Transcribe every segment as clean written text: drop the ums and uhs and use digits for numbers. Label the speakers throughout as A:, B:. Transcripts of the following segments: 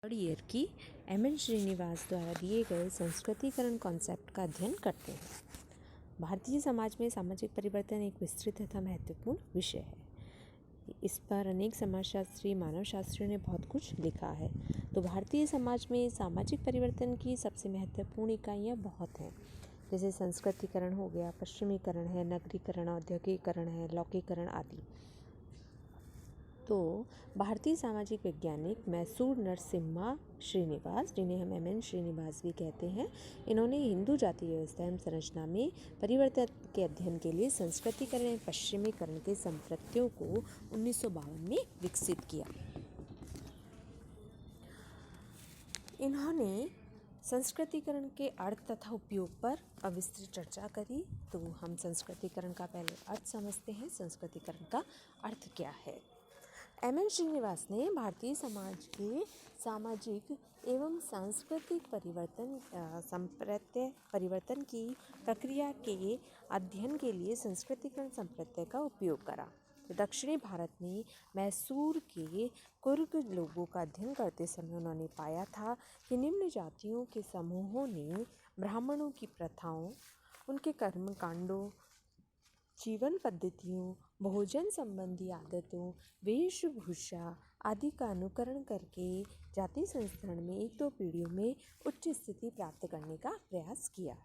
A: Third year की M.N.. Srinivas द्वारा दिए गए संस्कृतिकरण कॉन्सेप्ट का अध्ययन करते हैं। भारतीय समाज में सामाजिक परिवर्तन एक विस्तृत तथा महत्वपूर्ण विषय है। इस पर अनेक समाजशास्त्री, मानवशास्त्रियों ने बहुत कुछ लिखा है। तो भारतीय समाज में सामाजिक परिवर्तन की सबसे महत्वपूर्ण इकाइयाँ बहुत हैं, जैसे संस्कृतिकरण हो गया, पश्चिमीकरण है, नगरीकरण, औद्योगिकरण है, लौकिकरण आदि। तो भारतीय सामाजिक वैज्ञानिक मैसूर नरसिम्हा श्रीनिवास, जिन्हें हम एम.एन. श्रीनिवास भी कहते हैं, इन्होंने हिंदू जाति व्यवस्था एवं संरचना में परिवर्तन के अध्ययन के लिए संस्कृतिकरण एवं पश्चिमीकरण के संप्रत्ययों को 1952 में विकसित किया। इन्होंने संस्कृतिकरण के अर्थ तथा उपयोग पर विस्तृत चर्चा करी। तो हम संस्कृतिकरण का पहले अर्थ समझते हैं। संस्कृतिकरण का अर्थ क्या है? एम.एन. श्रीनिवास ने भारतीय समाज के सामाजिक एवं सांस्कृतिक परिवर्तन की प्रक्रिया के अध्ययन के लिए संस्कृतिकरण संप्रत्यय का उपयोग करा। दक्षिणी भारत में मैसूर के कुर्ग लोगों का अध्ययन करते समय उन्होंने पाया था कि निम्न जातियों के समूहों ने ब्राह्मणों की प्रथाओं, उनके कर्मकांडों, जीवन पद्धतियों, भोजन संबंधी आदतों, वेशभूषा आदि का अनुकरण करके जाति संस्करण में एक दो पीढ़ियों में उच्च स्थिति प्राप्त करने का प्रयास किया।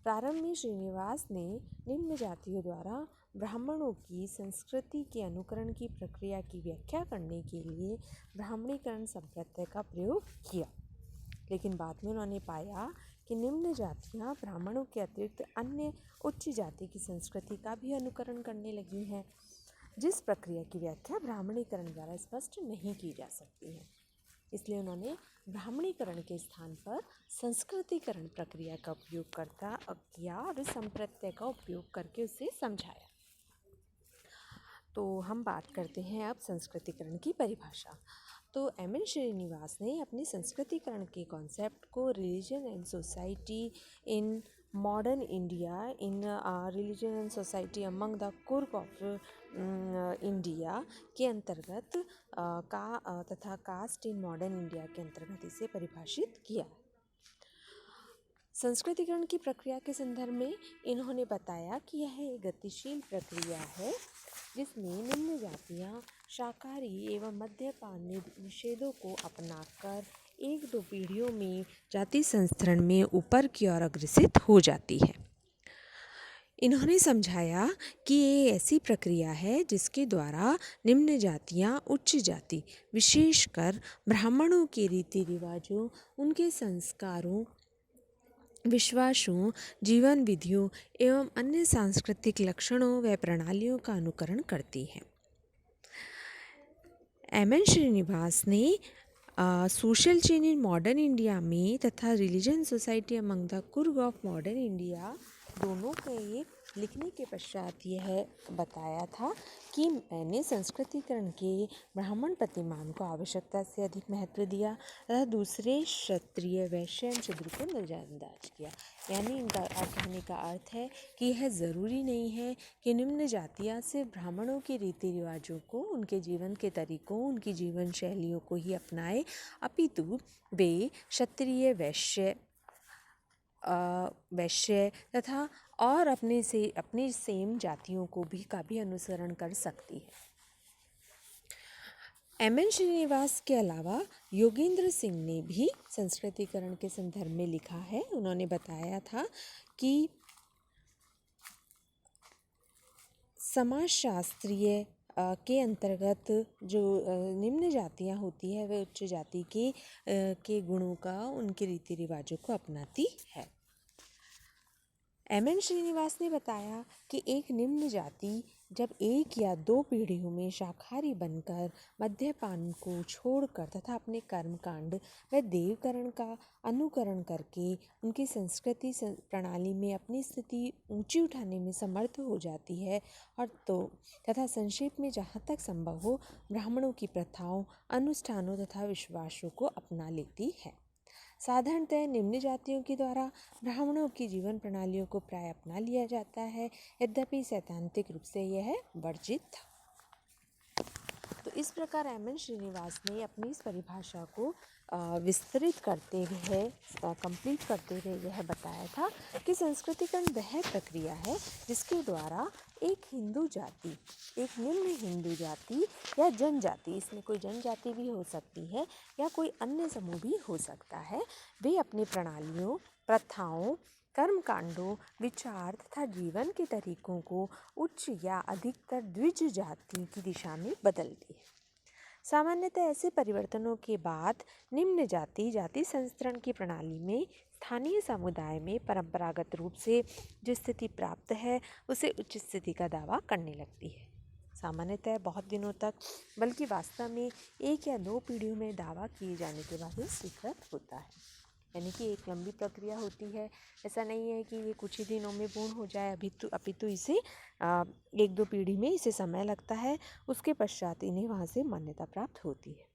A: प्रारंभ में श्रीनिवास ने निम्न जातियों द्वारा ब्राह्मणों की संस्कृति के अनुकरण की प्रक्रिया की व्याख्या करने के लिए ब्राह्मणीकरण संप्रत्यय का प्रयोग किया, लेकिन बाद में उन्होंने पाया कि निम्न जातियाँ ब्राह्मणों के अतिरिक्त अन्य उच्च जाति की संस्कृति का भी अनुकरण करने लगी हैं, जिस प्रक्रिया की व्याख्या ब्राह्मणीकरण द्वारा स्पष्ट नहीं की जा सकती है। इसलिए उन्होंने ब्राह्मणीकरण के स्थान पर संस्कृतिकरण प्रक्रिया का उपयोग किया और इस संप्रत्यय का उपयोग करके उसे समझाया। तो हम बात करते हैं अब संस्कृतिकरण की परिभाषा। तो एम.एन. श्रीनिवास ने अपने संस्कृतिकरण के कॉन्सेप्ट को religion and society in modern India, in religion and society among the Coorg of India के अंतर्गत तथा कास्ट इन मॉडर्न इंडिया के अंतर्गत इसे परिभाषित किया। संस्कृतिकरण की प्रक्रिया के संदर्भ में इन्होंने बताया कि यह एक गतिशील प्रक्रिया है, जिसमें निम्न जातियाँ शाकाहारी एवं मद्यपान निषेधों को अपनाकर एक दो पीढ़ियों में जाति संस्करण में ऊपर की ओर अग्रसित हो जाती है। इन्होंने समझाया कि ये ऐसी प्रक्रिया है जिसके द्वारा निम्न जातियाँ उच्च जाति, विशेषकर ब्राह्मणों के रीति रिवाजों, उनके संस्कारों, विश्वासों, जीवन विधियों एवं अन्य सांस्कृतिक लक्षणों व प्रणालियों का अनुकरण करती हैं। एम.एन. श्रीनिवास ने social change in modern India में तथा religion society among the Coorg of modern India दोनों के लिखने के पश्चात यह बताया था कि मैंने संस्कृतिकरण के ब्राह्मण प्रतिमान को आवश्यकता से अधिक महत्व दिया तथा दूसरे क्षत्रिय, वैश्य एवं शूद्र को नजरअंदाज किया। यानी इनका कहने का अर्थ है कि यह ज़रूरी नहीं है कि निम्न जातियाँ सिर्फ ब्राह्मणों के रीति रिवाजों को, उनके जीवन के तरीकों, उनकी जीवन शैलियों को ही अपनाए, अपितु वे क्षत्रिय, वैश्य तथा और अपने सेम जातियों को भी अनुसरण कर सकती है। एम.एन. श्रीनिवास के अलावा योगेंद्र सिंह ने भी संस्कृतिकरण के संदर्भ में लिखा है। उन्होंने बताया था कि समाजशास्त्रीय के अंतर्गत जो निम्न जातियाँ होती है वे उच्च जाति के गुणों का, उनके रीति रिवाजों को अपनाती है। एम.एन. श्रीनिवास ने बताया कि एक निम्न जाति जब एक या दो पीढ़ियों में शाकाहारी बनकर मद्यपान को छोड़कर तथा अपने कर्मकांड व देवकरण का अनुकरण करके उनकी संस्कृति प्रणाली में अपनी स्थिति ऊंची उठाने में समर्थ हो जाती है और तथा संक्षेप में जहाँ तक संभव हो ब्राह्मणों की प्रथाओं, अनुष्ठानों तथा विश्वासों को अपना लेती है। साधारणतः निम्न जातियों के द्वारा ब्राह्मणों की जीवन प्रणालियों को प्राय अपना लिया जाता है, यद्यपि सैद्धांतिक रूप से यह वर्जित था। तो तो इस प्रकार एम.एन. श्रीनिवास ने अपनी इस परिभाषा को विस्तृत करते हुए कंप्लीट करते हुए यह बताया था कि संस्कृतिकरण वह प्रक्रिया है जिसके द्वारा एक हिंदू जाति, एक निम्न हिंदू जाति या जनजाति, इसमें कोई जनजाति भी हो सकती है या कोई अन्य समूह भी हो सकता है, वे अपनी प्रणालियों, प्रथाओं, कर्मकांडों, विचार तथा जीवन के तरीकों को उच्च या अधिकतर द्विज जाति की दिशा में बदलती है। सामान्यतः ऐसे परिवर्तनों के बाद निम्न जाति संस्तरण की प्रणाली में स्थानीय समुदाय में परंपरागत रूप से जो स्थिति प्राप्त है उसे उच्च स्थिति का दावा करने लगती है। सामान्यतः बहुत दिनों तक, बल्कि वास्तव में 1 या 2 पीढ़ियों में दावा किए जाने के बाद ही स्वीकृत होता है। यानी कि एक लंबी प्रक्रिया होती है। ऐसा नहीं है कि ये कुछ ही दिनों में पूर्ण हो जाए, अपितु इसे 1-2 पीढ़ी में इसे समय लगता है। उसके पश्चात इन्हें वहाँ से मान्यता प्राप्त होती है।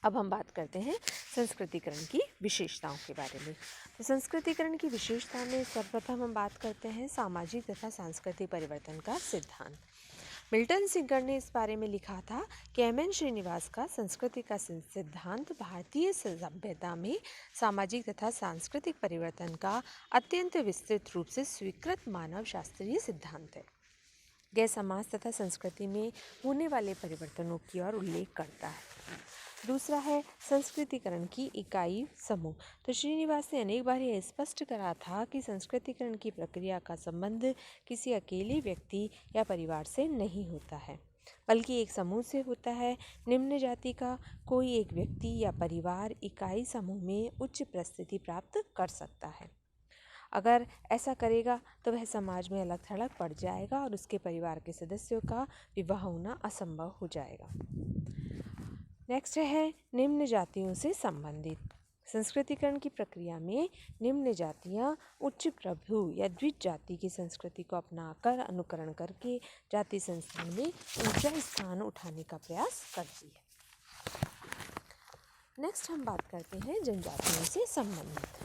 A: अब हम बात करते हैं संस्कृतिकरण की विशेषताओं के बारे में। तो संस्कृतिकरण की विशेषता में सर्वप्रथम हम बात करते हैं सामाजिक तथा सांस्कृतिक परिवर्तन का सिद्धांत। मिल्टन सिगर ने इस बारे में लिखा था कि एम.एन. श्रीनिवास का संस्कृति का सिद्धांत भारतीय सभ्यता में सामाजिक तथा सांस्कृतिक परिवर्तन का अत्यंत विस्तृत रूप से स्वीकृत मानव शास्त्रीय सिद्धांत है। यह समाज तथा संस्कृति में होने वाले परिवर्तनों की ओर उल्लेख करता है। दूसरा है संस्कृतिकरण की इकाई समूह। तो श्रीनिवास ने अनेक बार यह स्पष्ट करा था कि संस्कृतिकरण की प्रक्रिया का संबंध किसी अकेले व्यक्ति या परिवार से नहीं होता है, बल्कि एक समूह से होता है। निम्न जाति का कोई एक व्यक्ति या परिवार इकाई समूह में उच्च प्रस्थिति प्राप्त कर सकता है। अगर ऐसा करेगा तो वह समाज में अलग थलग पड़ जाएगा और उसके परिवार के सदस्यों का विवाह होना असंभव हो जाएगा। नेक्स्ट है निम्न जातियों से संबंधित। संस्कृतिकरण की प्रक्रिया में निम्न जातियाँ उच्च प्रभु या द्विज जाति की संस्कृति को अपनाकर अनुकरण करके जाति संस्थान में ऊंचा स्थान उठाने का प्रयास करती है। नेक्स्ट हम बात करते हैं जनजातियों से संबंधित।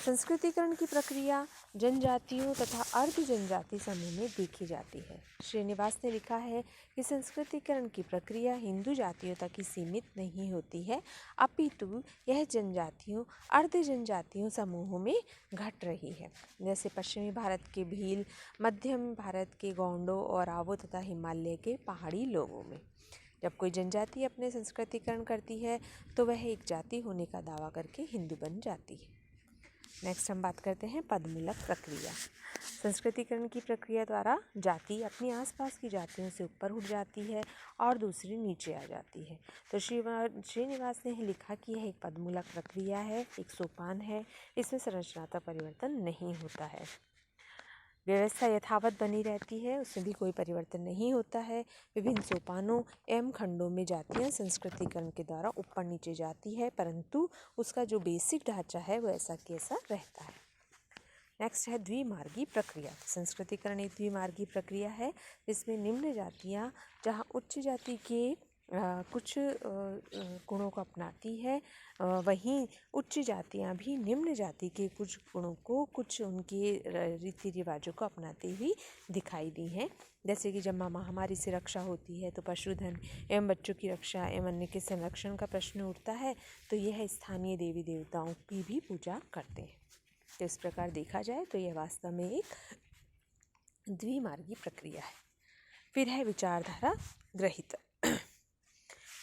A: संस्कृतिकरण की प्रक्रिया जनजातियों तथा अर्ध जनजाति समूह में देखी जाती है। श्रीनिवास ने लिखा है कि संस्कृतिकरण की प्रक्रिया हिंदू जातियों तक ही सीमित नहीं होती है, अपितु यह जनजातियों, अर्ध जनजातियों समूहों में घट रही है। जैसे पश्चिमी भारत के भील, मध्यम भारत के गोंडों और आवो तथा हिमालय के पहाड़ी लोगों में। जब कोई जनजाति अपने संस्कृतिकरण करती है तो वह एक जाति होने का दावा करके हिंदू बन जाती है। नेक्स्ट हम बात करते हैं पदमूलक प्रक्रिया। संस्कृतिकरण की प्रक्रिया द्वारा जाति अपनी आसपास की जातियों से ऊपर उठ जाती है और दूसरी नीचे आ जाती है। तो श्रीनिवास ने लिखा कि यह एक पदमूलक प्रक्रिया है, एक सोपान है, इसमें संरचनात्मक परिवर्तन नहीं होता है। व्यवस्था यथावत बनी रहती है, उसमें भी कोई परिवर्तन नहीं होता है। विभिन्न सोपानों एवं खंडों में जातियाँ संस्कृतिकरण के द्वारा ऊपर नीचे जाती है, परंतु उसका जो बेसिक ढांचा है वो ऐसा कि ऐसा रहता है। नेक्स्ट है द्विमार्गी प्रक्रिया। संस्कृतिकरण एक द्विमार्गी प्रक्रिया है जिसमें निम्न जातियाँ जहाँ उच्च जाति के कुछ गुणों को अपनाती है, वहीं उच्च जातियाँ भी निम्न जाति के कुछ गुणों को, कुछ उनके रीति रिवाजों को अपनाती हुई दिखाई दी हैं। जैसे कि जब महामारी से रक्षा होती है तो पशुधन एवं बच्चों की रक्षा एवं अन्य के संरक्षण का प्रश्न उठता है, तो यह स्थानीय देवी देवताओं की भी पूजा करते हैं। तो इस प्रकार देखा जाए तो यह वास्तव में एक द्विमार्गी प्रक्रिया है। फिर है विचारधारा ग्रहित।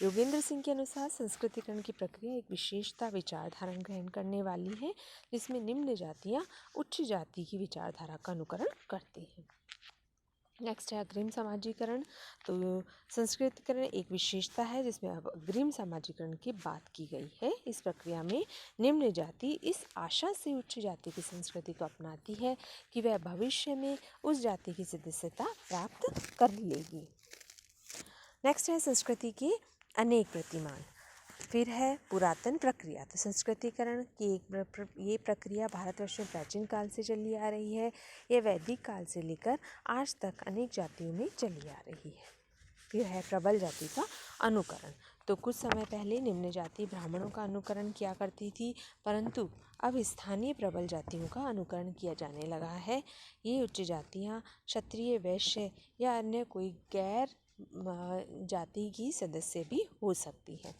A: योगेंद्र सिंह के अनुसार संस्कृतिकरण की प्रक्रिया एक विशेषता विचारधारा ग्रहण करने वाली है जिसमें निम्न जातियाँ उच्च जाति की विचारधारा का अनुकरण करती हैं। नेक्स्ट है अग्रिम समाजीकरण। तो संस्कृतिकरण एक विशेषता है जिसमें अब अग्रिम समाजीकरण की बात की गई है। इस प्रक्रिया में निम्न जाति इस आशा से उच्च जाति की संस्कृति को अपनाती है कि वह भविष्य में उस जाति की सदस्यता प्राप्त कर लेगी। नेक्स्ट है संस्कृति के अनेक प्रतिमान। फिर है पुरातन प्रक्रिया। तो संस्कृतिकरण की ये प्रक्रिया भारतवर्ष में प्राचीन काल से चली आ रही है। यह वैदिक काल से लेकर आज तक अनेक जातियों में चली आ रही है। फिर है प्रबल जाति का अनुकरण। तो कुछ समय पहले निम्न जाति ब्राह्मणों का अनुकरण किया करती थी, परंतु अब स्थानीय प्रबल जातियों का अनुकरण किया जाने लगा है। ये उच्च जातियाँ क्षत्रिय, वैश्य या अन्य कोई गैर जाति की सदस्य भी हो सकती है।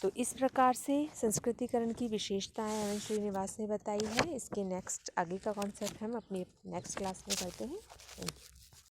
A: तो इस प्रकार से संस्कृतिकरण की विशेषताएं एवं श्रीनिवास ने बताई है। इसके नेक्स्ट आगे का कॉन्सेप्ट हम अपनी नेक्स्ट क्लास में करते हैं। Thank you.